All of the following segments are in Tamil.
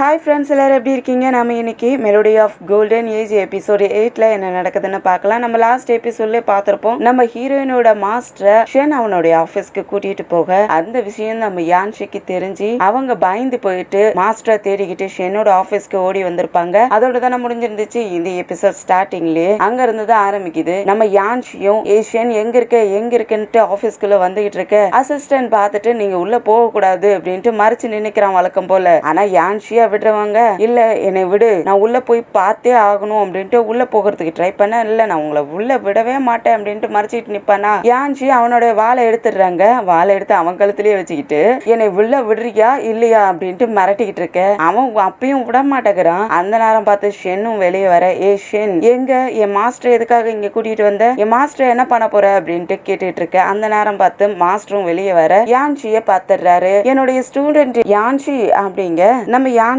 ஹாய் ஃப்ரெண்ட்ஸ், எல்லோரும் எப்படி இருக்கீங்க? நம்ம இன்னைக்கு melody of golden age episode 8ல் என்ன நடக்குதுன்னு பார்க்கலாம். நம்ம லாஸ்ட் எபிசோட்லேயே பார்த்துருப்போம். நம்ம ஹீரோயினோட மாஸ்டரை ஷென் அவனுடைய ஆஃபீஸ்க்கு கூட்டிகிட்டு போக அந்த விஷயம் நம்ம யான்ஷிக்கு தெரிஞ்சு அவங்க பயந்து போயிட்டு மாஸ்டரை தேடிக்கிட்டு ஷென்னோட ஆஃபீஸ்க்கு ஓடி வந்திருப்பாங்க. அதோட தானே முடிஞ்சிருந்துச்சு இந்த எபிசோட். ஸ்டார்டிங்லேயே அங்க இருந்து தான் ஆரம்பிக்குது. நம்ம யான்ஷியும் ஷென் எங்க இருக்குன்ட்டு ஆஃபீஸ்க்குள்ள வந்துகிட்டு இருக்க அசிஸ்டன்ட் பார்த்துட்டு நீங்க உள்ள போக கூடாது அப்படின்ட்டு மறைச்சு நினைக்கிறான் வழக்கம் போல. ஆனா யான்ஷி விடுறவங்க இல்ல என்னை விடு, நான் உள்ள போய் பார்த்தே ஆகணும் அப்படின்ட்டு உள்ள போகிறதுக்கு ட்ரை பண்ண, இல்ல நான் உங்களை உள்ள விடவே மாட்டேன் அப்படின்ட்டு மறைச்சிட்டு நிப்பானா. யான்ஷி அவனோட வாழை எடுத்துடுறாங்க. வாழை எடுத்து அவன் கழுத்துலயே வச்சுக்கிட்டு என்னை உள்ள விடுறியா இல்லையா அப்படின்ட்டு மிரட்டிக்கிட்டு இருக்க. அவன் அப்பயும் விட மாட்டேங்கிறான். அந்த நேரம் பார்த்து ஷென்னும் வெளியே வர, ஷென் எங்க என் மாஸ்டர் எதுக்காக இங்க கூட்டிட்டு வந்த, என் மாஸ்டர் என்ன பண்ண போற அப்படின்ட்டு கேட்டுட்டு இருக்க. அந்த நேரம் பார்த்து மாஸ்டரும் வெளியே வர யான்ஷிய பாத்துடுறாரு. என்னுடைய ஸ்டூடெண்ட் யான்ஷி அப்படிங்க நம்ம யான்ஷியும்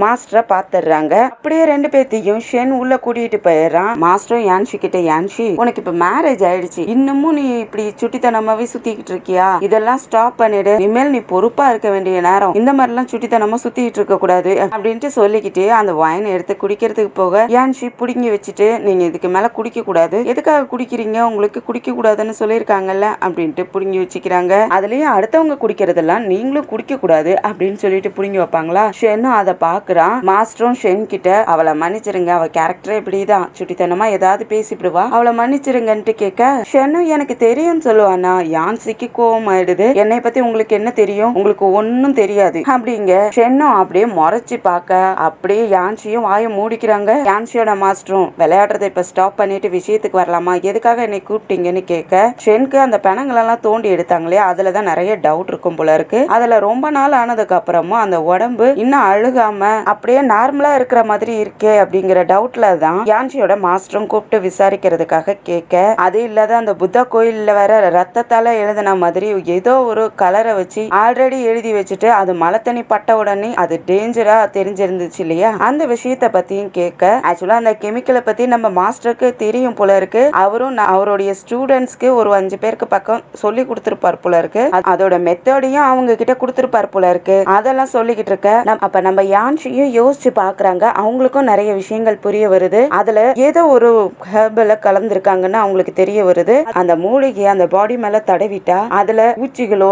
மாஸ்டரை பாத்துறாங்க. அப்படியே ரெண்டு பேர்த்தையும் ஷென் உள்ள கூட்டிட்டு போயிடுறான். மாஸ்டரும் யான்ஷி கிட்ட, யான்ஷி உனக்கு இப்ப மேரேஜ் ஆயிடுச்சு, இன்னமும் நீ இப்படி சுட்டித்தனமாவே சுத்திக்கிட்டு இருக்கியா, இதெல்லாம் ஸ்டாப் பண்ணிடு, இனிமேல் நீ பொறுப்பா இருக்க வேண்டிய நேரம், இந்த மாதிரி எல்லாம் சுட்டித்தனமா சுத்திட்டு இருக்க கூடாது அப்படின்ட்டு சொல்லிக்கிட்டு அந்த வைன் எடுத்து குடிக்கிறதுக்கு போக யான்ஷி புடுங்கி வச்சுட்டு, நீங்க இதுக்கு மேல குடிக்க கூடாது, எதுக்காக குடிக்கிறீங்க, உங்களுக்கு குடிக்க கூடாதுன்னு சொல்லியிருக்காங்கல்ல அப்படின்ட்டு புடுங்கி வச்சுக்கிறாங்க. அதுலயும் அடுத்தவங்க குடிக்கிறதெல்லாம் நீங்களும் குடிக்க கூடாது அப்படின்னு சொல்லிட்டு புடுங்கி வைப்பாங்களா. ஷென்னும் அதை பாக்குறான். மாஸ்டரும் ஷென் கிட்ட அவளை மன்னிச்சிருங்க, அவ கேரக்டர் இப்படிதான் சுட்டித்தனமா ஏதாவது பேசிவிடுவா, அவளை மன்னிச்சிருங்கன்ட்டு கேட்க ஷென்னும் எனக்கு தெரியும் சொல்லுவானா. யான்ஷிக்கு கோவம் ஆயிடுது. என்னை பத்தி உங்களுக்கு என்ன தெரியும், உங்களுக்கு ஒன்னும் தெரியாது அப்படிங்க. ஷென்னும் அப்படியே முறைச்சு பார்க்க அப்படியே யான்ஷியும் வாயை மூடிக்கிறாங்க. யான்ஷியோட மாஸ்டரும் விளையாடுறதை இப்ப ஸ்டாப் பண்ணிட்டு விஷயத்துக்கு வரலாமா, எதுக்காக என்னை கூப்பிட்டீங்கன்னு கேட்க ஷென்க்கு அந்த பணங்களெல்லாம் தோண்டி எடுத்தாங்களே அதுலதான் நிறைய டவுட் இருக்கும் போல இருக்கு. அதுல ரொம்ப நாள் ஆனதுக்கு அப்புறமும் அந்த உடம்பு இன்னும் அழுகாம அப்படியே நார்மலா இருக்கிற மாதிரி இருக்கே அப்படிங்கிற டவுட்ல தான் யான்ஷியோட மாஸ்டரும் கூப்பிட்டு விசாரிக்கிறதுக்காக கேட்க, அது இல்லாத அந்த புத்தா கோயில்ல வர ரத்தத்தால எழுதின மாதிரி ஏதோ ஒரு கலரை வச்சு ஆல்ரெடி எழுதி வச்சுட்டு அது மழை தண்ணி பட்ட உடனே அது டேஞ்சரா தெரிஞ்சிருந்துச்சு இல்லையா, அந்த விஷயத்த பத்தியும் கேட்க, ஆக்சுவலா அந்த கெமிக்கலை பத்தி நம்ம மாஸ்டருக்கு தெரியும் போல இருக்கு. அவரும் அவருடைய ஸ்டூடெண்ட்ஸ்க்கு ஒரு 5 பேருக்கு பக்கம் சொல்லி கொடுத்துருப்பார் போல இருக்கு. அதோட மெத்தடையும் அவங்க கிட்ட கொடுத்துருப்பார் போல இருக்கு. அதெல்லாம் சொல்லிக்கிட்டு இருக்க அப்ப நம்ம யான்ஷியும் யோசிச்சு பாக்குறாங்க. அவங்களுக்கும் நிறைய விஷயங்கள் புரிய வருது. அதுல ஏதோ ஒரு ஹெர்பல கலந்துருக்காங்கன்னு அவங்களுக்கு தெரிய வருது. அந்த மூலிகை அந்த பாடி மேல தடவிட்டா அதுல பூச்சிகளோ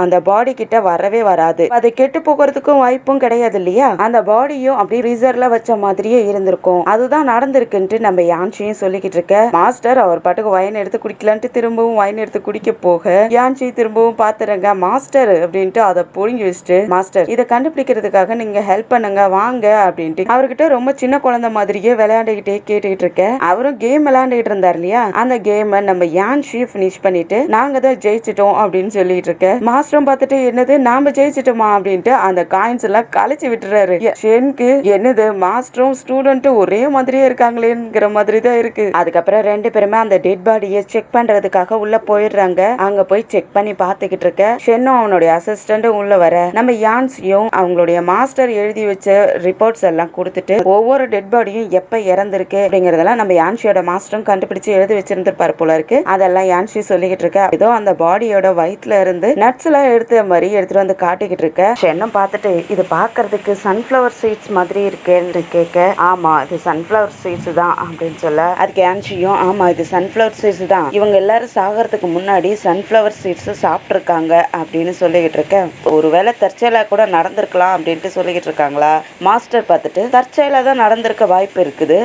அந்த பாடி கிட்ட வரவே வராது. அது கெட்டு போகிறதுக்கும் வாய்ப்பும் கிடையாது இல்லையா. அந்த பாடியும் அப்படி ரீசர்ல வச்ச மாதிரியே இருந்திருக்கும். அதுதான் நடந்திருக்குன்ட்டு நம்ம யான்ஷியும் சொல்லிக்கிட்டு இருக்க. மாஸ்டர் அவர் பாட்டுக்கு வைன் எடுத்து குடிக்கலான்ட்டு திரும்பவும் வைன் எடுத்து குடிக்க போக யான்ஷி திரும்பவும் பாத்துறங்க. மாஸ்டர் அப்படின்ட்டு அதை பொழுங்கி வச்சுட்டு, மாஸ்டர் இதை கண்டுபிடிக்கிறதுக்காக நீங்க ஹெல்ப் பண்ணுங்க வாங்க அப்படின்ட்டு அவர்கிட்ட ரொம்ப சின்ன குழந்தை மாதிரியே விளையாண்டுகிட்டே கேட்டுக்கிட்டு இருக்க. அவரும் கேம் விளையாண்டுகிட்டு இருந்தார் இல்லையா, அந்த கேம் நம்ம யான்ஷி பினிஷ் பண்ணிட்டு நாங்க தான் ஜெயிச்சிட்டோம் அப்படின்னு சொல்லிட்டு இருக்க. மாஸ்டரும் பார்த்துட்டு, என்னது நாம ஜெயிச்சிட்டோமா அப்படின்ட்டு அந்த காயின்ஸ் எல்லாம் கழிச்சு விட்டுறாரு. ஷென்க்கு என்னது மாஸ்டரும் ஸ்டூடெண்ட்டும் ஒரே மாதிரியே இருக்காங்களேங்கிற மாதிரி தான் இருக்கு. அதுக்கப்புறம் ரெண்டு பேருமே அந்த டெட் பாடியை செக் பண்றதுக்காக உள்ள போயிடுறாங்க. அங்க போய் செக் பண்ணி பார்த்துக்கிட்டு இருக்க ஷென்னும் அவனுடைய அசிஸ்டன்டும் உள்ள வர நம்ம யான்ஷியும் அவங்களுடைய மாஸ்டர் எழுதி வச்ச ரிப்போர்ட்ஸ் எல்லாம் கொடுத்துட்டு ஒவ்வொரு டெட் பாடியும் எப்ப இறந்திருக்கு அப்படிங்கறதெல்லாம் நம்ம யான்ஷியோட மாஸ்டரும் கண்டுபிடிச்சு எழுதி வச்சிருந்திருப்பாரு போல இருக்கு. அதெல்லாம் யான்ஷி சொல்லிக்கிட்டு இருக்க. ஏதோ அந்த பாடியோட வயிற்றுல இருந்து நட்ஸ் எல்லாம் எடுத்த மாதிரி எடுத்துட்டு வந்து காட்டிக்கிட்டு இருக்க. ஷென்னும் பார்த்துட்டு, இது பாக்குறதுக்கு சன்ஃபிளவர் சீட்ஸ் மாதிரி இருக்கேன்னு கேட்க, ஆமா இது சன்ஃபிளவர் சீட்ஸ் தான் அப்படின்னு சொல்ல, அதுக்கு யான்ஷியும் ஆமா இது சன்ஃபிளவர் சீட்ஸ் தான், இவங்க எல்லாரும் சாகிறதுக்கு முன்னாடி சன்ஃபிளவர் சீட்ஸ் சாப்பிட்டு இருக்காங்க அப்படின்னு சொல்லிக்கிட்டு இருக்க. ஒருவேளை தற்செயலா கூட நடந்திருக்கலாம் அப்படின்ட்டு சொல்லிக்கிட்டு இருக்காங்களா. மாஸ்டர் பார்த்துட்டு, தற்செயலா தான் நடந்திருக்க வாய்ப்பு இருக்குது,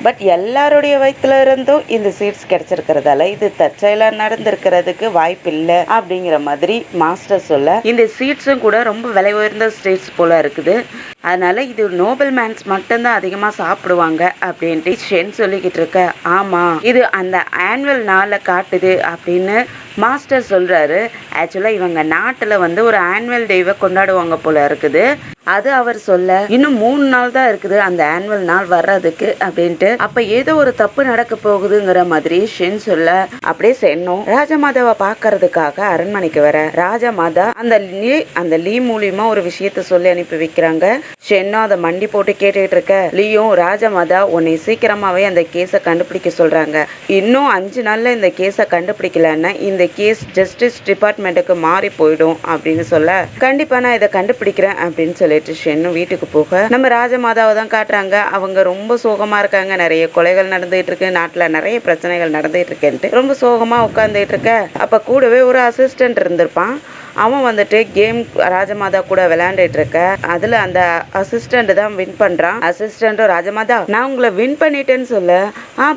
பட் எல்லாருடைய வயிற்றுல இருந்தும் இந்த சீட்ஸ் கிடைச்சிருக்கிறதால இது தற்செயலா நடந்திருக்கிறதுக்கு வாய்ப்பு இல்லை அப்படிங்கிற மாதிரி மாஸ்டர் சொல்ல, இந்த சீட்ஸும் கூட ரொம்ப விலை உயர்ந்த சீட்ஸ் போல இருக்குது, அதனால இது நோபல் மேன்ஸ் மட்டும்தான் அதிகமா சாப்பிடுவாங்க அப்படின்ட்டு ஷென் சொல்லிக்கிட்டு இருக்க. ஆமா இது அந்த ஆனுவல் நாளை காட்டுது அப்படின்னு மாஸ்டர் சொல்றாரு. ஆக்சுவலா இவங்க நாட்டுல ஒரு ஆனுவல் டேவை கொண்டாடுவாங்க போல இருக்குது. அது அவர் சொல்ல, இன்னும் 3 நாள் தான் இருக்குது அந்த ஆனுவல் நாள் வர்றதுக்கு அப்படின்ட்டு. அப்ப ஏதோ ஒரு தப்பு நடக்க போகுதுங்கிற மாதிரி ஷென் சொல்ல, அப்படியே ஷென்னும் ராஜமாதாவை பாக்குறதுக்காக அரண்மனைக்கு வர ராஜமாதா அந்த லீ மூலியமா ஒரு விஷயத்த சொல்லி அனுப்பி வைக்கிறாங்க. ஷென்னும் அதை மண்டி போட்டு கேட்டுக்கிட்டு இருக்க. லீயும் ராஜமாதா உன்னை சீக்கிரமாவே அந்த கேஸை கண்டுபிடிக்க சொல்றாங்க, இன்னும் 5 நாள்ல இந்த கேஸை கண்டுபிடிக்கலன்னா இந்த இந்த கேஸ் ஜஸ்டிஸ் டிபார்ட்மெண்ட்டுக்கு மாறி போயிடும் அப்படின்னு சொல்ல, கண்டிப்பா நான் இதை கண்டுபிடிக்கிறேன் அப்படின்னு சொல்லிட்டு ஷென்னு வீட்டுக்கு போக நம்ம ராஜமாதாவை தான் காட்டுறாங்க. அவங்க ரொம்ப சோகமா இருக்காங்க. நிறைய கொலைகள் நடந்துட்டு இருக்கு, நாட்டுல நிறைய பிரச்சனைகள் நடந்துட்டு இருக்குன்ட்டு ரொம்ப சோகமா உட்கார்ந்துட்டு இருக்க. அப்ப கூடவே ஒரு அசிஸ்டன்ட் இருந்திருப்பான். அவன் வந்துட்டு கேம் ராஜமாதா கூட விளையாண்டுட்டு இருக்க. அதுல அந்த அசிஸ்டன்ட் தான் வின் பண்றான். அசிஸ்டன்ட்டும் ராஜமாதா நான் உங்களை வின் பண்ணிட்டேன்னு சொல்ல,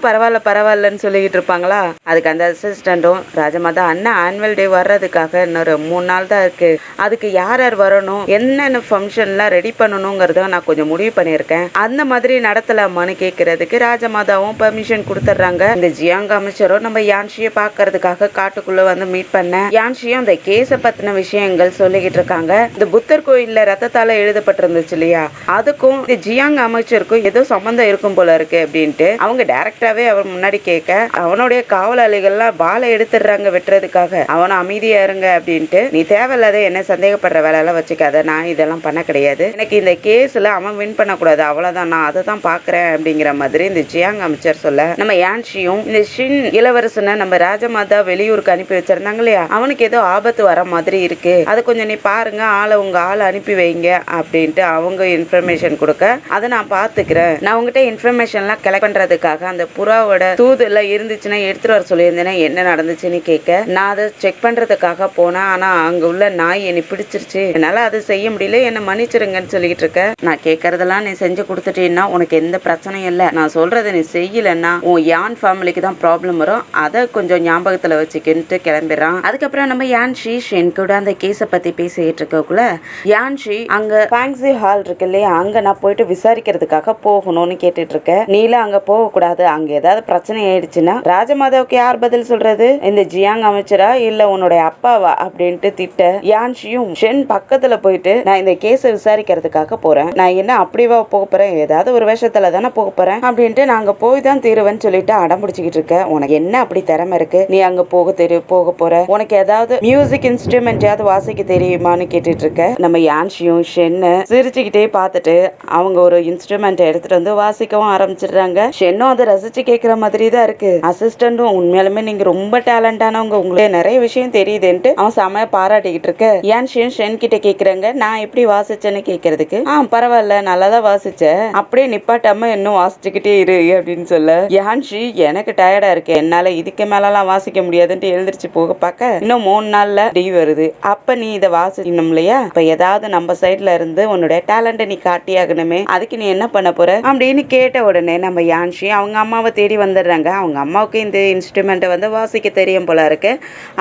பரவாயில்ல பரவாயில்லன்னு சொல்லிக்கிட்டு இருப்பாங்களா. அதுக்கு அந்த அசிஸ்டன்ட்டும் ராஜமாதா அண்ணா ஆனுவல் டே வர்றதுக்காக இன்னொரு 3 நாள் தான் இருக்கு, அதுக்கு யார் யார் வரணும், என்னென்ன ஃபங்க்ஷன்லாம் ரெடி பண்ணணுங்கிறத நான் கொஞ்சம் முடிவு பண்ணியிருக்கேன், அந்த மாதிரி நடத்தலாமான்னு கேட்கறதுக்கு ராஜமாதாவும் பெர்மிஷன் கொடுத்துட்றாங்க. இந்த ஜியாங் அமைச்சரும் நம்ம யான்ஷியை பார்க்கறதுக்காக காட்டுக்குள்ள வந்து மீட் பண்ண யான்ஷியும் அந்த கேஸை பத்தின விஷயங்கள் சொல்லிக்கிட்டு இருக்காங்க. இந்த புத்தர் கோயில்ல ரத்தத்தால எழுதப்பட்டிருந்துச்சு இல்லையா, அதுக்கும் இந்த ஜியாங் அமைச்சருக்கும் ஏதோ சம்பந்தம் இருக்கும் போல இருக்கு அப்படின்ட்டு அவங்க டைரக்டாவே அவர் முன்னாடி கேட்க, அவனுடைய காவலாளிகள்லாம் பாலை எடுத்துடுறாங்க வெட்டுறதுக்காக. அவனும் அமைதியா இருங்க அப்படின்ட்டு, நீ தேவையில்லாத என்ன சந்தேகப்படுற வேலை எல்லாம் வச்சுக்காத, நான் இதெல்லாம் பண்ண கிடையாது, எனக்கு இந்த கேஸ்ல அவன் வின் பண்ணக்கூடாது, அவ்வளவுதான், நான் அதை தான் பாக்குறேன் அப்படிங்கிற மாதிரி இந்த ஜியாங் அமைச்சர் சொல்ல, நம்ம யான்ஷியும் இந்த ஷின் இளவரசனை நம்ம ராஜமாதா வெளியூருக்கு அனுப்பி வச்சிருந்தாங்க இல்லையா, அவனுக்கு ஏதோ ஆபத்து வர மாதிரி இருக்கு, அதை கொஞ்சம் நீ பாருங்க, உங்க ஆளை அனுப்பி வைங்க அப்படின்ட்டு அவங்க இன்ஃபர்மேஷன் கொடுக்க, அதை நான் பாத்துக்கிறேன், நான் உங்ககிட்ட இன்ஃபர்மேஷன்லாம் கலெக்ட் பண்றதுக்காக அந்த புறாவோட தூது எல்லாம் இருந்துச்சுன்னா எடுத்துட்டு வர சொல்லியிருந்தேன், என்ன நடந்துச்சுன்னு கேட்க, நான் அதை செக் பண்றதுக்காக போனேன், ஆனா அங்க உள்ள நாய் என்னை பிடிச்சிருச்சு, என்னால அதை செய்ய முடியல, என்ன மன்னிச்சிருங்கன்னு சொல்லிட்டு இருக்க, நான் கேட்கறதெல்லாம் நீ செஞ்சு கொடுத்துட்டீங்கன்னா உனக்கு எந்த பிரச்சனையும் இல்லை, நான் சொல்றதை நீ செய்யலன்னா உன் யான் ஃபேமிலிக்கு தான் ப்ராப்ளம் வரும், அதை கொஞ்சம் ஞாபகத்துல வச்சுக்கிட்டு கிளம்பிடுறான். அதுக்கப்புறம் நம்ம யான்ஷி ஷென் கூட அந்த கேஸை பத்தி பேசிட்டு இருக்கக்குள்ள யான்ஷி அங்க ஃபேங்ஸி ஹால் இருக்கு இல்லையா, அங்க நான் போயிட்டு விசாரிக்கிறதுக்காக போகணும்னு கேட்டுட்டு இருக்க. நீல அங்க போக கூடாது, அங்க ஏதாவது பிரச்சனை ஆயிடுச்சுன்னா ராஜமாதாவுக்கு யார் பதில் சொல்றது, இந்த ஜியாங் அமைச்சரா இல்ல உன்னுடைய அப்பாவா அப்படின்ட்டு திட்ட, யான்ஷியும் ஷென் பக்கத்துல போயிட்டு நான் இந்த கேஸை விசாரிக்கிறதுக்காக போறேன், நான் என்ன அப்படிவா போக போறேன், ஏதாவது ஒரு விஷயத்துல தானே போக போறேன் அப்படின்ட்டு நாங்க போய் தான் தீருவேன்னு சொல்லிட்டு அடம் பிடிச்சிக்கிட்டு இருக்க. உனக்கு என்ன அப்படி திறமை இருக்கு, நீ அங்க போக போற, உனக்கு ஏதாவது மியூசிக் இன்ஸ்ட்ருமெண்ட்யாவது வாசிக்க தெரியுமான்னு கேட்டுட்டு இருக்க. நம்ம யான்ஷியும் ஷென்னு சிரிச்சுக்கிட்டே பார்த்துட்டு அவங்க ஒரு இன்ஸ்ட்ருமெண்ட் எடுத்துட்டு வந்து வாசிக்கவும் ஆரம்பிச்சிடுறாங்க. ஷென்னும் அதை ரசிச்சு கேட்கிற மாதிரி தான் இருக்கு. அசிஸ்டன்டும் உண்மையாலுமே நீங்க ரொம்ப டேலண்டானவங்க, உங்களுக்கு நிறைய விஷயம் தெரியுதுன்ட்டு அவன் செமையா பாராட்டிக்கிட்டு இருக்க. யான்ஷியும் ஷென் கிட்ட கேக்குறாங்க, நான் எப்படி வாசிச்சேன்னு கேட்கறதுக்கு, பரவாயில்ல நல்லாதான் வாசிச்ச, அப்படியே நிப்பாட்டாம இன்னும் வாசிச்சுக்கிட்டே இரு அப்படின்னு சொல்ல, யான்ஷி எனக்கு டயர்டா இருக்கு, என்னால இதுக்கு மேலாம் வாசிக்க முடியாதுன்ட்டு எழுந்திரிச்சு போக பார்க்க, இன்னும் 3 நாள்ல டி வருது, அப்ப நீ இதை வாசிக்கணும் இல்லையா, இப்ப ஏதாவது நம்ம சைட்ல இருந்து உன்னோட டேலண்ட நீ காட்டியாகணுமே, அதுக்கு நீ என்ன பண்ண போற அப்படின்னு கேட்ட உடனே நம்ம யான்ஷி அவங்க அம்மாவை தேடி வந்துடுறாங்க. அவங்க அம்மாவுக்கு இந்த இன்ஸ்ட்ருமெண்ட்டை வந்து வாசிக்க தெரியும் போல இருக்கு.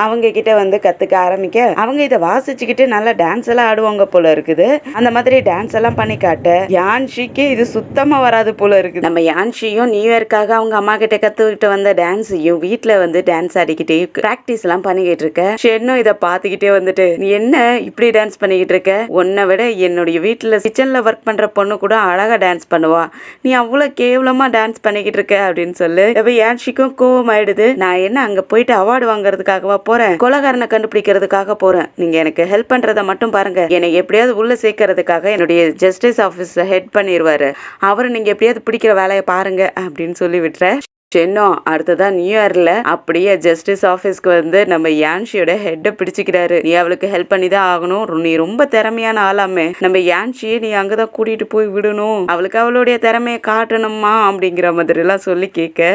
அவங்க கிட்ட வந்து கத்துக்க ஆரம்பிக்க, அவங்க இதை வாசிச்சுக்கிட்டு நல்லா டான்ஸ் எல்லாம் ஆடுவாங்க போல இருக்குது. அந்த மாதிரி டான்ஸ் எல்லாம் பண்ணி காட்ட யான்ஷிக்கு இது சுத்தமா வராது போல இருக்கு. நம்ம யான்ஷியும் நியூ இயர்க்காக அவங்க அம்மா கிட்ட கத்துக்கிட்டு வந்த டான்ஸையும் வீட்டுல வந்து டான்ஸ் ஆடிக்கிட்டே பிராக்டிஸ் எல்லாம் பண்ணிக்கிட்டு இருக்க. ஷென்னும் இதை பாத்துக்கிட்டே வந்துட்டு, நீ என்ன இப்படி டான்ஸ் பண்ணிக்கிட்டு இருக்க, உன்னை விட என்னுடைய வீட்டுல கிச்சன்ல ஒர்க் பண்ற பொண்ணு கூட அழகா டான்ஸ் பண்ணுவா, நீ அவ்வளவு கேவலமா டான்ஸ் பண்ணிக்கிட்டு இருக்க அப்படின்னு சொல்லு. இப்ப யான்ஷிக்கும் கோவம் ஆயிடுது, நான் என்ன அங்க போயிட்டு அவார்டு வாங்குறதுக்காகவா போறேன், கொலைகாரனை கண்டுபிடிக்கிறதுக்காக போறேன், நீங்க எனக்கு ஹெல்ப் பண்றத மட்டும் பாருங்க, என்னை எப்படியாவது உள்ள சேர்க்கறதுக்காக என்னுடைய ஜஸ்டிஸ் ஆபீஸ் ஹெட் பண்ணிடுவாரு, அவரை நீங்க எப்படியாவது பிடிக்கிற வேலையை பாருங்க அப்படின்னு சொல்லி விட்டுற. ஷென்னோ அடுத்ததான் நியூ இயர்ல அப்படியே ஜஸ்டிஸ் ஆபீஸ்க்கு வந்து நம்ம யான்ஷியோட ஹெட்டை பிடிச்சிக்கிறாரு. நீ அவளுக்கு ஹெல்ப் பண்ணி தான் ஆகணும், நீ ரொம்ப திறமையான ஆளாமே, நம்ம யான்ஷியை நீ அங்கதான் கூட்டிட்டு போய் விடணும், அவளுக்கு அவளுடைய திறமையை காட்டணுமா அப்படிங்கிற மாதிரி எல்லாம் சொல்லி கேட்க,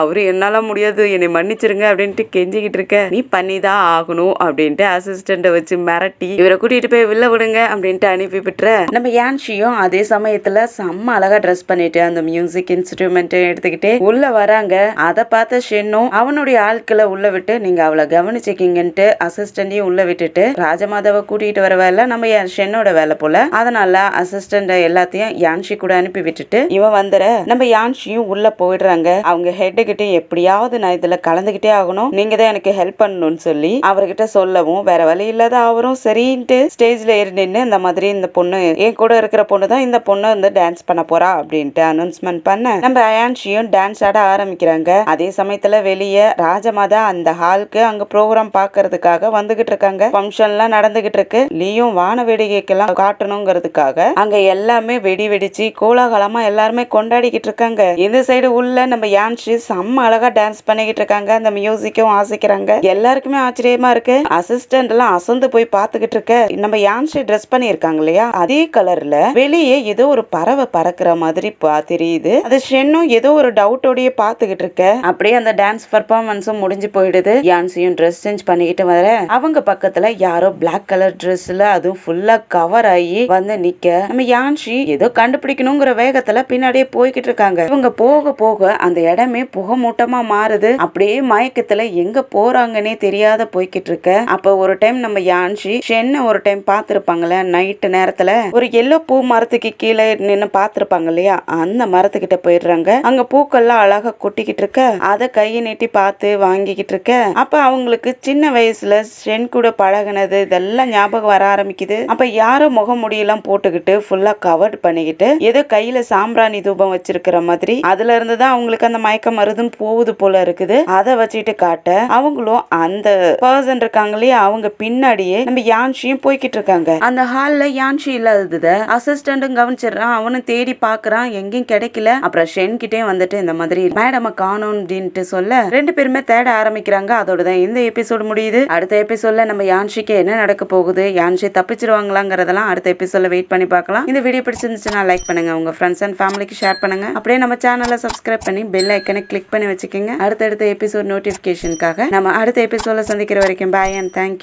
அவரு என்னால முடியாது என்னை மன்னிச்சிருங்க அப்படின்ட்டு கெஞ்சிக்கிட்டு இருக்க, நீ பண்ணிதான் ஆகணும் அப்படின்ட்டு அசிஸ்டண்ட்டை வச்சு மிரட்டி இவரை கூட்டிட்டு போய் வில்ல விடுங்க அப்படின்ட்டு அனுப்பி விட்டுற. நம்ம யான்ஷியும் அதே சமயத்துல செம்ம அழகா ட்ரெஸ் பண்ணிட்டு அந்த மியூசிக் இன்ஸ்ட்ருமெண்ட் எடுத்துக்கிட்டே உள்ள வர. அதை பார்த்த ஷென்னும் அவனுடைய ஆட்களை உள்ள விட்டு, நீங்க அவளை கவனிச்சிக்கிங்கன்ட்டு அசிஸ்டன்டையும் உள்ள விட்டுட்டு ராஜமாதாவை கூட்டிட்டு வர வேலை நம்ம ஷென்னோட வேலை போல. அதனால அசிஸ்டன்ட் எல்லாத்தையும் யான்ஷி கூட அனுப்பி விட்டுட்டு இவன் வந்துற நம்ம யான்ஷியும் உள்ள போயிடுறாங்க. அவங்க ஹெட் கிட்ட எப்படியாவது நான் இதுல கலந்துகிட்டே ஆகணும், நீங்க தான் எனக்கு ஹெல்ப் பண்ணணும்னு சொல்லி அவர்கிட்ட சொல்லவும், வேற வழி இல்லாத அவரும் சரின்ட்டு ஸ்டேஜ்ல ஏறி நின்று இந்த மாதிரி இந்த பொண்ணு என் கூட இருக்கிற பொண்ணு தான் இந்த பொண்ணு வந்து டான்ஸ் பண்ண போறா அப்படின்ட்டு அனௌன்ஸ்மெண்ட் பண்ண, நம்ம யான்ஷியும் டான்ஸ் ஆட ஆரம்பிச்சு ஆரம்பிக்கிறாங்க. அதே சமயத்துல வெளியே ராஜமாதா அந்த ஹாலுக்கு அங்க ப்ரோக்ராம் பாக்குறதுக்காக வந்துகிட்டு இருக்காங்க. ஃபங்க்ஷன்லாம் நடந்துகிட்டு இருக்கு. லீயும் வான வேடிக்கைக்கெல்லாம் காட்டணுங்கிறதுக்காக அங்க எல்லாமே வெடி வெடிச்சு கோலாகலமா எல்லாருமே கொண்டாடிக்கிட்டு இருக்காங்க. இந்த சைடு உள்ள நம்ம யான்ஷி செம்ம அழகா டான்ஸ் பண்ணிக்கிட்டு இருக்காங்க. அந்த மியூசிக்கும் வாசிக்கிறாங்க. எல்லாருக்குமே ஆச்சரியமா இருக்கு. அசிஸ்டன்ட் எல்லாம் அசந்து போய் பாத்துக்கிட்டு இருக்க. நம்ம யான்ஷி ட்ரெஸ் பண்ணிருக்காங்க இல்லையா, அதே கலர்ல வெளியே ஏதோ ஒரு பறவை பறக்கிற மாதிரி தெரியுது. அது ஷென்னும் ஏதோ ஒரு டவுட்டோடய பாத்துக்கிட்டு இருக்க. அப்படியே அந்த டான்ஸ் பர்ஃபார்மன்ஸும் முடிஞ்சு போயிடுது. யான்சியும் ட்ரெஸ் சேஞ்ச் பண்ணிக்கிட்டு வர அவங்க பக்கத்துல யாரோ பிளாக் கலர் ட்ரெஸ்ல அதுவும் ஃபுல்லா கவர் ஆகி வந்து நிக்க நம்ம யான்ஷி ஏதோ கண்டுபிடிக்கணுங்கிற வேகத்துல பின்னாடியே போய்கிட்டு இருக்காங்க. இவங்க போக போக அந்த இடமே புகை மூட்டமா மாறுது. அப்படியே மயக்கத்துல எங்க போறாங்கன்னே தெரியாத போய்கிட்டு இருக்க. அப்ப ஒரு டைம் நம்ம யான்ஷி ஷென்ன ஒரு டைம் பாத்துருப்பாங்கல்ல, நைட்டு நேரத்துல ஒரு எல்லோ பூ மரத்துக்கு கீழே நின்னு பாத்துருப்பாங்க இல்லையா, அந்த மரத்துக்கிட்ட போயிடுறாங்க. அங்க பூக்கள்லாம் அழகா கொட்டிக்கிட்டு இருக்க. அதை கையை நீட்டி பார்த்து வாங்கிக்கிட்டு இருக்க. அப்ப அவங்களுக்கு சின்ன வயசுல ஷென் கூட பழகினது இதெல்லாம் ஞாபகம் வர ஆரம்பிக்குது. அப்ப யாரோ முகமுடியெல்லாம் போட்டுக்கிட்டு ஃபுல்லா கவர் பண்ணிக்கிட்டு ஏதோ கையில சாம்பிராணி தூபம் வச்சிருக்கிற மாதிரி, அதுல இருந்துதான் அவங்களுக்கு அந்த மயக்க மருந்தும் போகுது போல இருக்குது. அதை வச்சுட்டு காட்ட அவங்களும் அந்த பர்சன் இருக்காங்க இல்லையா, அவங்க பின்னாடியே நம்ம யான்ஷியும் போய்கிட்டு இருக்காங்க. அந்த ஹால்ல யான்ஷி இல்லாதது அசிஸ்டன்டும் கவனிச்சிடறான். அவனும் தேடி பாக்குறான், எங்கேயும் கிடைக்கல. அப்புறம் ஷென் கிட்டே வந்துட்டு இந்த மாதிரி மேடம் காணோம் அப்படின்ட்டு சொல்ல ரெண்டு பேருமே தேட ஆரம்பிக்கிறாங்க. அதோட தான் இந்த எபிசோடு முடியுது. அடுத்த எபிசோட்ல நம்ம யான்ஷிக்கு என்ன நடக்க போகுது, யான்ஷி தப்பிச்சிருவாங்களாங்கிறதெல்லாம் அடுத்த எபிசோட்ல வெயிட் பண்ணி பார்க்கலாம். இந்த வீடியோ பிடிச்சிருந்துச்சுன்னா லைக் பண்ணுங்க, உங்க ஃப்ரெண்ட்ஸ் அண்ட் ஃபேமிலிக்கு ஷேர் பண்ணுங்க. அப்படியே நம்ம சேனலை சப்ஸ்கிரைப் பண்ணி பெல் ஐக்கனை கிளிக் பண்ணி வச்சுக்கோங்க. அடுத்தடுத்த எபிசோட் நோட்டிபிகேஷனுக்காக. நம்ம அடுத்த எபிசோட்ல சந்திக்கிற வரைக்கும் பாய் அண்ட் தேங்க்யூ.